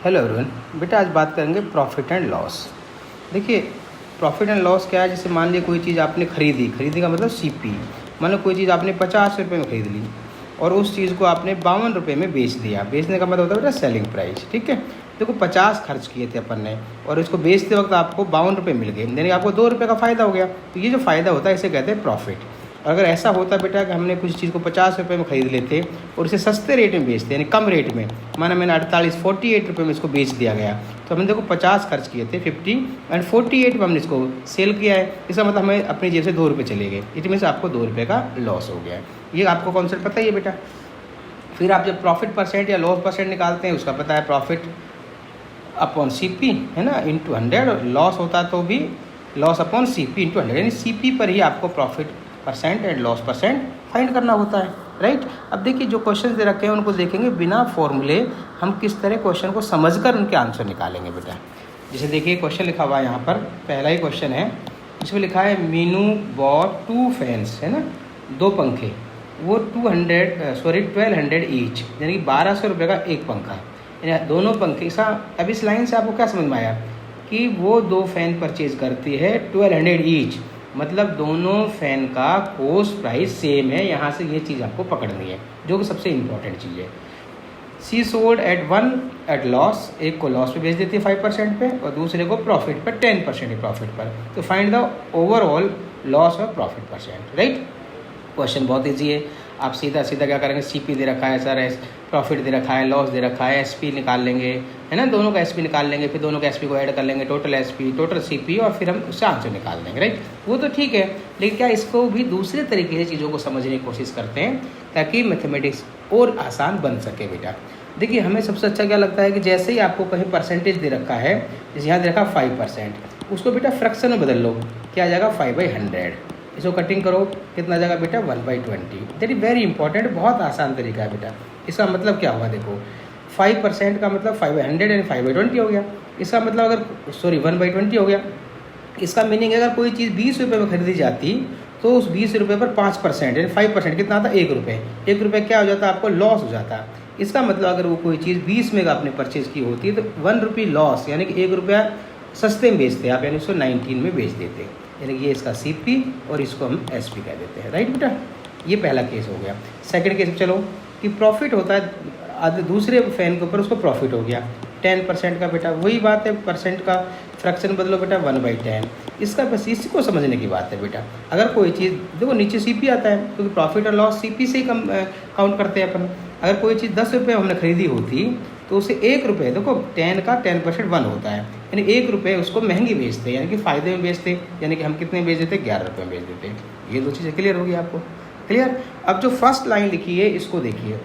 Hello everyone. बेटा आज बात करेंगे प्रॉफिट एंड लॉस। देखिए प्रॉफिट एंड लॉस क्या है। जैसे मान लिया कोई चीज़ आपने खरीदी का मतलब सीपी। मान लो कोई चीज़ आपने 50 रुपये में खरीद ली और उस चीज़ को आपने 52 रुपये में बेच दिया। बेचने का मतलब होता है बेटा सेलिंग प्राइस। ठीक है, देखो 50 खर्च किए थे अपन ने और इसको बेचते वक्त आपको 52 रुपये मिल गए, यानी आपको 2 रुपये का फ़ायदा हो गया। तो ये जो फ़ायदा होता है इसे कहते हैं प्रॉफिट। अगर ऐसा होता बेटा कि हमने कुछ चीज़ को 50 रुपये में ख़रीद लेते और इसे सस्ते रेट में बेचते, यानी कम रेट में, माना मैंने 48 रुपये में इसको बेच दिया गया, तो हमने देखो 50 खर्च किए थे 50 एंड 48 में हमने इसको सेल किया है। इसका मतलब हमें अपनी जेब से 2 रुपये चले गए, इट मीन्स आपको 2 रुपये का लॉस हो गया है। ये आपको कॉन्सेप्ट पता ही है बेटा। फिर आप जब प्रॉफिट परसेंट या लॉस परसेंट निकालते हैं उसका पता है, प्रॉफिट अपॉन सीपी है ना इंटू 100, और लॉस होता तो भी लॉस अपॉन सीपी इंटू 100, यानी सीपी पर ही आपको profit percent and loss percent find करना होता है, राइट। अब देखिए जो क्वेश्चन दे रखे हैं उनको देखेंगे बिना फॉर्मूले हम किस तरह क्वेश्चन को समझकर उनके आंसर निकालेंगे बेटा। जैसे देखिए क्वेश्चन लिखा हुआ है यहाँ पर, पहला ही क्वेश्चन है, इसमें लिखा है मीनू बॉट 2 फैंस, है ना, 2 पंखे, वो 1200 ईच, यानी कि 1200 रुपये का एक पंखा, यानी दोनों पंखे। अब इस लाइन से आपको क्या समझ में आया कि वो 2 फैन परचेज करती है 1200 ईच, मतलब दोनों फ़ैन का कॉस्ट प्राइस सेम है। यहाँ से ये चीज़ आपको पकड़नी है जो कि सबसे इम्पोर्टेंट चीज़ है। सी सोल्ड एट 1 एट लॉस, एक को लॉस पे बेच देती है 5% पे और दूसरे को प्रॉफिट पर 10% प्रॉफिट पर। तो फाइंड द ओवरऑल लॉस और प्रॉफिट परसेंट, राइट। क्वेश्चन बहुत ईजी है। आप सीधा सीधा क्या करेंगे, सीपी दे रखा है सर, प्रॉफिट दे रखा है, लॉस दे रखा है, एसपी निकाल लेंगे, है ना, दोनों का एसपी निकाल लेंगे, फिर दोनों का एसपी को ऐड कर लेंगे, टोटल एसपी टोटल सीपी, और फिर हम उससे आंसर निकाल देंगे, राइट। वो तो ठीक है, लेकिन क्या इसको भी दूसरे तरीके से चीज़ों को समझने की कोशिश करते हैं ताकि मैथमेटिक्स और आसान बन सके बेटा। देखिए हमें सबसे अच्छा क्या लगता है कि जैसे ही आपको कहीं परसेंटेज दे रखा है, जैसे यहाँ दे रखा 5%, उसको बेटा फ्रैक्शन में बदल लो, क्या आ जाएगा 5/100। इसको कटिंग करो, कितना आ जाएगा बेटा 1/20। दैट इज वेरी इंपॉर्टेंट, बहुत आसान तरीका है बेटा। इसका मतलब क्या होगा, देखो 5% का मतलब 5/100 यानी 5/20 हो गया। इसका मतलब अगर 1/20 हो गया। इसका मीनिंग अगर कोई चीज़ 20 रुपये में खरीदी जाती तो उस 20 रुपये पर 5% यानी 5% कितना आता, 1 रुपये। 1 रुपये क्या हो जाता, आपको लॉस हो जाता। इसका मतलब अगर वो कोई चीज़ 20 में आपने परचेज की होती तो 1 रुपये लॉस, यानी कि 1 रुपया सस्ते में बेचते आप, यानी उसको 19 में बेच देते, यानी ये इसका सीपी और इसको हम एसपी कह देते हैं, राइट बेटा। ये पहला केस हो गया। सेकंड केस चलो कि प्रॉफिट होता है दूसरे फैन के ऊपर, उसको प्रॉफिट हो गया 10% का बेटा। वही बात है, परसेंट का फ्रैक्शन बदलो बेटा 1/10। इसका बस इसी को समझने की बात है बेटा। अगर कोई चीज़ देखो नीचे सीपी आता है क्योंकि प्रॉफिट और लॉस सीपी से ही काउंट करते हैं अपन। अगर कोई चीज़ 10 रुपये हमने खरीदी होती तो उसे 1 रुपये, देखो 10 का 10% 1 होता है, यानी 1 रुपये उसको महंगी बेचते, यानी कि फ़ायदे में बेचते, यानी कि हम कितने बेच देते, 11 रुपये में बेच देते। ये 2 चीज़ें क्लियर होगी आपको, क्लियर। अब जो फर्स्ट लाइन लिखी है इसको देखिए,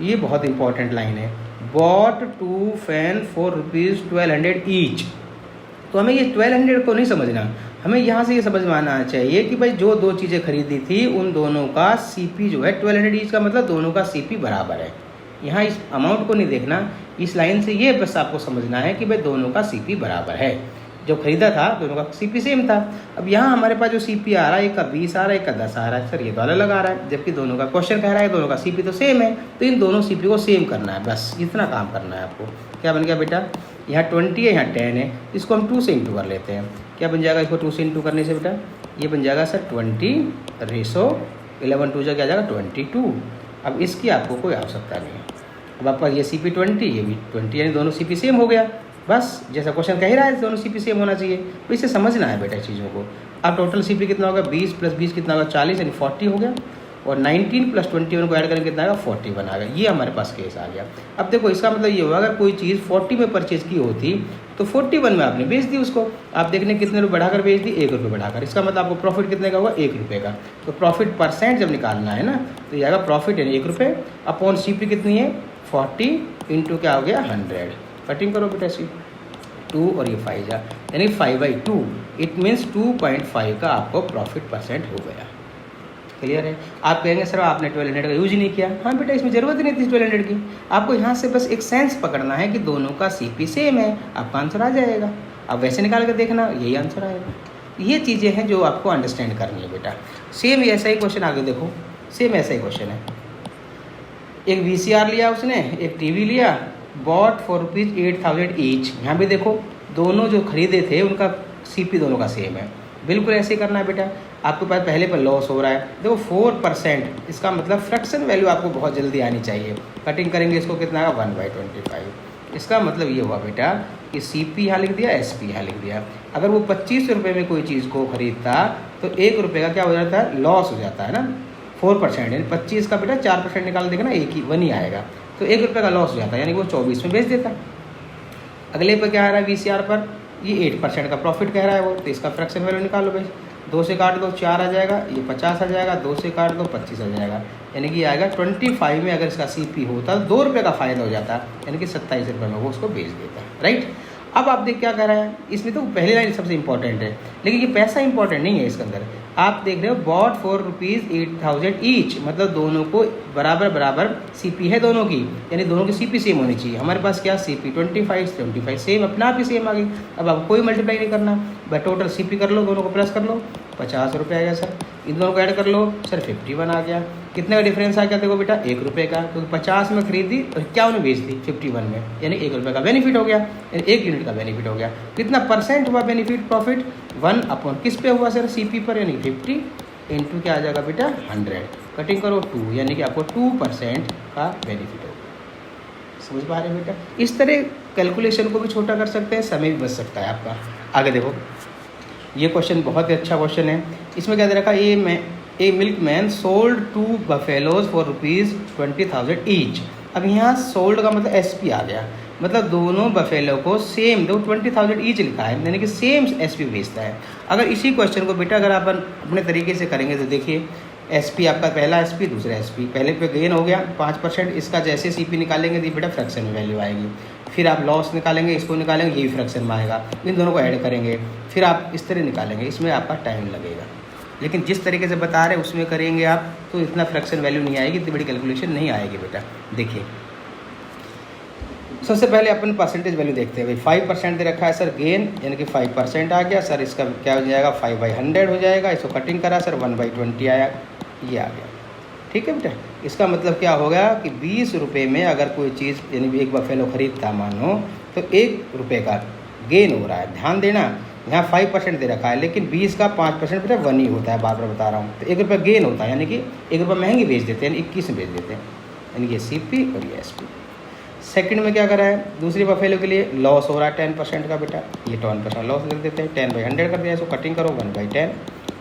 ये बहुत इंपॉर्टेंट लाइन है, बॉट 2 फैन फॉर ₹1200 ईच। तो हमें ये 1200 को नहीं समझना, हमें यहाँ से ये समझ में आना चाहिए कि भाई जो 2 चीज़ें खरीदी थी उन दोनों का सीपी जो है 1200 ईच का मतलब दोनों का सीपी बराबर है। यहाँ इस अमाउंट को नहीं देखना, इस लाइन से ये बस आपको समझना है कि भाई दोनों का सीपी बराबर है। जो खरीदा था दोनों का सीपी सेम था। अब यहाँ हमारे पास जो सीपी आ रहा है, एक का 20 आ रहा है, एक का 10 आ रहा है, सर ये तो अलग लगा रहा है, जबकि दोनों का क्वेश्चन कह रहा है दोनों का सीपी तो सेम है। तो इन दोनों सीपी को सेम करना है, बस इतना काम करना है आपको। क्या बन गया बेटा, यहाँ 20 है, यहाँ 10 है, इसको हम 2 से इंटू कर लेते हैं। क्या बन जाएगा इसको 2 से इंटू करने से बेटा, ये बन जाएगा सर 20/11 2 क्या जाएगा 22। अब इसकी आपको कोई आवश्यकता नहीं है। अब आपका ये सीपी 20, ये भी 20, यानी दोनों सीपी सेम हो गया। बस जैसा क्वेश्चन कह ही रहा है दोनों सीपी सेम होना चाहिए, तो इसे समझना है बेटा चीज़ों को। अब टोटल सीपी कितना होगा, 20 + 20 कितना होगा 40, यानी 40 हो गया, और 19 + 21 को ऐड करेंगे कितना आएगा 41 आ गया। ये हमारे पास केस आ गया। अब देखो इसका मतलब ये होगा अगर कोई चीज़ 40 में परचेज की होती तो 41 में आपने बेच दी उसको। आप देखने कितने रुपये बढ़ाकर बेच दी, 1 रुपये बढ़ाकर। इसका मतलब आपको प्रॉफिट कितने का होगा, 1 रुपये का। तो प्रॉफिट परसेंट जब निकालना है ना तो ये आएगा प्रॉफिट यानी 1 रुपये अपॉन सीपी कितनी है 40 इंटू क्या हो गया 100। कटिंग करो बेटा सी 2 और ये 5 जा, यानी 5/2, इट मीन्स 2.5 का आपको प्रॉफिट परसेंट हो गया। क्लियर है। आप कहेंगे सर आपने 1200 का यूज ही नहीं किया। हाँ बेटा इसमें ज़रूरत ही नहीं थी 1200 की, आपको यहाँ से बस एक सेंस पकड़ना है कि दोनों का सीपी सेम है, आपका आंसर आ जाएगा। अब वैसे निकाल कर देखना, यही आंसर आएगा। ये चीज़ें हैं जो आपको अंडरस्टैंड करनी है बेटा। सेम ऐसा ही क्वेश्चन आगे देखो, सेम ऐसा ही क्वेश्चन है। एक VCR लिया उसने, एक टीवी लिया बॉट फॉर रुपीज़ 8,000 ईच। यहाँ भी देखो दोनों जो खरीदे थे उनका सीपी दोनों का सेम है, बिल्कुल ऐसे ही करना है बेटा। आपके पास पहले पर लॉस हो रहा है, देखो 4%, इसका मतलब फ्रैक्शन वैल्यू आपको बहुत जल्दी आनी चाहिए। कटिंग करेंगे इसको कितना आएगा 1/25। इसका मतलब ये हुआ बेटा कि CP यहाँ लिख दिया, SP यहाँ लिख दिया। अगर वो 25 रुपये में कोई चीज़ को खरीदता तो 1 रुपये का क्या हो जाता है, लॉस हो जाता है ना। 4% यानी 25 का बेटा 4% निकाल देगा ना, एक ही 1 ही आएगा, तो 1 रुपये का लॉस हो जाता है, यानी वो 24 में बेच देता। अगले पर क्या आ रहा है VCR पर, ये 8% का प्रॉफिट कह रहा है वो, तो इसका फ्रैक्शन वैल्यू निकालो भाई। 2 से काट दो 4 आ जाएगा, ये 50 आ जाएगा, 2 से काट दो 25 आ जाएगा, यानी कि आएगा 25 में। अगर इसका CP होता तो 2 रुपये का फ़ायदा हो जाता, यानी कि 27 रुपये में वो उसको बेच देता, राइट। अब आप देख क्या कर रहा है, इसमें तो पहली लाइन सबसे इंपॉर्टेंट है, लेकिन ये पैसा इंपॉर्टेंट नहीं है इसके अंदर। आप देख रहे हो बॉट फॉर रुपीज़ 8,000 ईच, मतलब दोनों को बराबर बराबर CP है दोनों की, यानी दोनों की CP सेम होनी चाहिए। हमारे पास क्या CP 25 सेम, अपना आप ही सेम आ गई। अब आपको कोई मल्टीप्लाई नहीं करना, बस टोटल CP कर लो, दोनों को प्लस कर लो, 50 रुपये आ गया सर। इन दोनों को ऐड कर लो सर, 51 आ गया। कितने का डिफरेंस आ गया देखो बेटा, 1 रुपये का, क्योंकि 50 में खरीदी और 51 में बेच दी 51 में, यानी 1 रुपये का बेनिफिट हो गया, यानी 1 यूनिट का बेनिफिट हो गया। कितना परसेंट हुआ बेनिफिट, प्रॉफिट 1 किस पे हुआ सर, CP पर, यानी 50 इंटू क्या आ जाएगा बेटा 100, कटिंग करो 2, यानी कि आपको 2% का बेनिफिट होगा। समझ पा रहे हैं बेटा। इस तरह कैलकुलेशन को भी छोटा कर सकते हैं, समय भी बच सकता है आपका। आगे देखो, ये क्वेश्चन बहुत ही अच्छा क्वेश्चन है। इसमें क्या दे रखा है, a milkman sold 2 buffaloes for rupees 20,000 each. अब यहाँ सोल्ड का मतलब SP आ गया, मतलब दोनों बफेलो को सेम, दो 20,000 ईच लिखा है, यानी कि सेम SP बेचता है। अगर इसी क्वेश्चन को बेटा अगर आप अपने तरीके से करेंगे तो देखिए, SP आपका पहला SP दूसरा SP, पहले पे गेन हो गया 5%, इसका जैसे CP निकालेंगे तो बेटा फ्रैक्शन में वैल्यू आएगी। फिर आप लॉस निकालेंगे, इसको निकालेंगे, ये भी फ्रैक्शन में आएगा, इन दोनों को ऐड करेंगे, फिर आप इस तरह निकालेंगे, इसमें आपका टाइम लगेगा। लेकिन जिस तरीके से बता रहे हैं उसमें करेंगे आप तो इतना फ्रैक्शन वैल्यू नहीं आएगी, इतनी बड़ी कैलकुलेशन नहीं आएगी बेटा। देखिए सबसे पहले अपन परसेंटेज वैल्यू देखते हैं भाई। 5% दे रखा है सर गेन, यानी कि 5% आ गया सर, इसका क्या हो जाएगा 5/100 हो जाएगा। इसको कटिंग करा सर 1/20 आया, ये आ गया, ठीक है बेटा। इसका मतलब क्या होगा कि 20 रुपये में अगर कोई चीज़ यानी एक बफेलो खरीदता मानो, तो 1 रुपये का गेन हो रहा है। ध्यान देना, यहाँ 5% दे रखा है, लेकिन 20 का 5% बेटा 1 ही होता है, बार बार बता रहा हूँ। तो 1 रुपये गेन होता है, यानी कि 1 रुपये महंगी बेच देते हैं, 21 में बेच देते हैं, यानी ये CP और ये SP। सेकंड में क्या करा है, दूसरी बफेलो के लिए लॉस हो रहा है 10% का बेटा, ये 10% लॉस लिख देते हैं, 10/100 कर दिया, इसको कटिंग करो 1/10,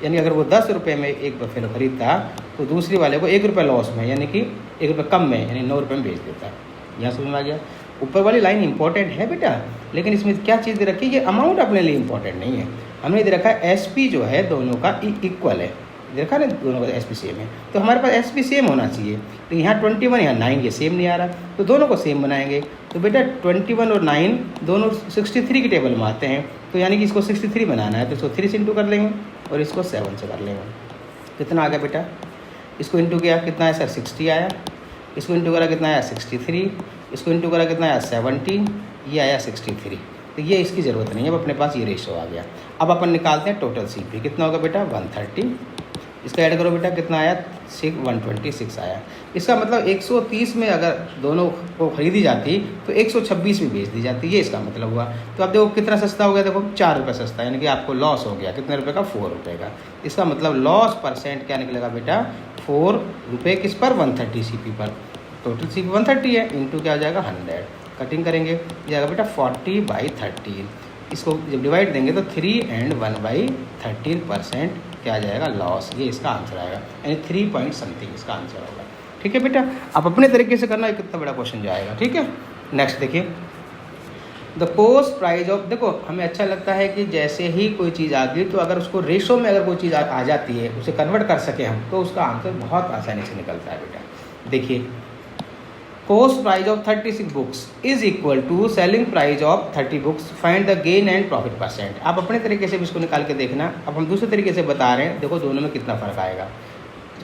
यानी अगर वो 10 रुपये में एक बफेलो खरीदता तो दूसरी वाले को 1 रुपये लॉस में, यानी कि 1 रुपये कम में, यानी 9 रुपये में बेच देता है। यहाँ समझ में आ गया। ऊपर वाली लाइन इंपॉर्टेंट है बेटा, लेकिन इसमें क्या चीज़ दे रखी है, ये अमाउंट अपने लिए इंपॉर्टेंट नहीं है। हमने दे रखा है SP जो है दोनों का इक्वल है, देखा ना दोनों का SP सेम है, तो हमारे पास SP सेम होना चाहिए। तो यहाँ 21 यहाँ 9 ये सेम नहीं आ रहा, तो दोनों को सेम बनाएंगे। तो बेटा 21 और 9 दोनों 63 की टेबल में आते हैं, तो यानी कि इसको 63 बनाना है, तो इसको 3 से इंटू कर लेंगे और इसको 7 से कर लेंगे। कितना आ गया बेटा, इसको इंटू किया कितना है सर 60 आया, इसको इंटू करा कितना आया 63, इसको इंटू करा कितना आया 70, ये आया 63। तो ये इसकी ज़रूरत नहीं है, अब अपने पास ये रेशो आ गया। अब अपन निकालते हैं टोटल CP कितना होगा बेटा 130, इसका ऐड करो बेटा कितना आया 126 आया। इसका मतलब 130 में अगर दोनों को खरीदी जाती तो 126 में बेच दी जाती, ये इसका मतलब हुआ। तो आप देखो कितना सस्ता हो गया, देखो 4 रुपये सस्ता, यानी कि आपको लॉस हो गया कितने रुपए का 4 रुपये का। इसका मतलब लॉस परसेंट क्या निकलेगा बेटा 4 रुपये किस पर 130 CP पर, टोटल CP 130 है, इंटू क्या हो जाएगा 100, कटिंग करेंगे जाएगा बेटा 40/13। इसको जब डिवाइड देंगे तो 3 and 1/13% क्या आ जाएगा लॉस, ये इसका आंसर आएगा, यानी 3 पॉइंट समथिंग इसका आंसर होगा। ठीक है बेटा, आप अपने तरीके से करना, कितना बड़ा क्वेश्चन जाएगा। ठीक है, नेक्स्ट देखिए द कॉस्ट प्राइस ऑफ। देखो हमें अच्छा लगता है कि जैसे ही कोई चीज़ आ गई तो अगर उसको रेशो में अगर कोई चीज़ आ जाती है, उसे कन्वर्ट कर सके हम, तो उसका आंसर बहुत आसानी से निकलता है बेटा। देखिए cost price of 36 books is equal to selling price of 30 books, find the gain and profit percent. आप अपने तरीके से भी इसको निकाल के देखना। अब हम दूसरे तरीके से बता रहे हैं, देखो दोनों में कितना फ़र्क आएगा।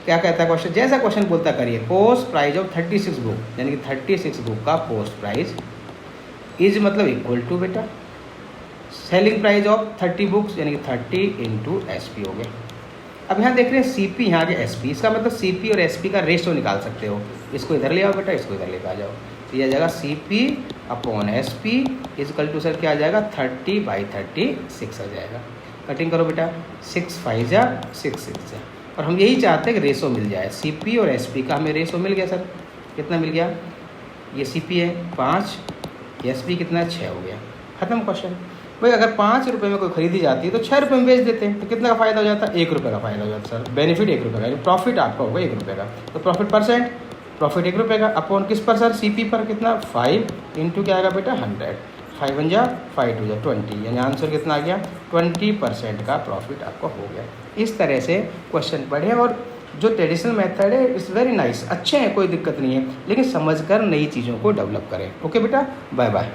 क्या कहता है क्वेश्चन, जैसा क्वेश्चन बोलता करिए, कॉस्ट प्राइस ऑफ 36 बुक, यानी कि 36 बुक का कॉस्ट प्राइस इज मतलब इक्वल टू बेटा सेलिंग प्राइस ऑफ 30 बुक्स, यानी कि 30 इंटू SP हो गया। अब यहाँ देख रहे हैं CP यहाँ के SP, इसका मतलब CP और SP का रेशो निकाल सकते हो। इसको इधर ले आओ बेटा, इसको इधर लेकर आ जाओ। तो ये आ जाएगा CP/SP इजकल टू सर क्या आ जाएगा 30/36 आ जाएगा। कटिंग करो बेटा, 6 5 जा 6 6 जा। और हम यही चाहते हैं कि रेशो मिल जाए, CP और SP का हमें रेशो मिल गया सर। कितना मिल गया? ये CP है 5, SP कितना 6 हो गया। ख़त्म क्वेश्चन। भाई अगर 5 रुपये में कोई खरीदी जाती है तो 6 रुपये में बेच देते हैं, तो कितना का फ़ायदा हो जाता है? 1 रुपये का फ़ायदा हो जाता है सर। बेनिफिट 1 रुपये का, प्रॉफिट आपका होगा 1 रुपये का। तो प्रॉफिट परसेंट, प्रॉफिट 1 रुपये का अपॉन किस पर सर? CP पर। कितना? 5 इंटू क्या आएगा बेटा? 100। 5 1 जा 5 2 जा 20, यानी आंसर कितना आ गया? 20% का प्रॉफिट आपका हो गया। इस तरह से क्वेश्चन पढ़े, और जो ट्रेडिशनल मेथड है इट्स वेरी नाइस, अच्छे हैं, कोई दिक्कत नहीं है, लेकिन समझकर नई चीज़ों को डेवलप करें। ओके बेटा, बाय बाय।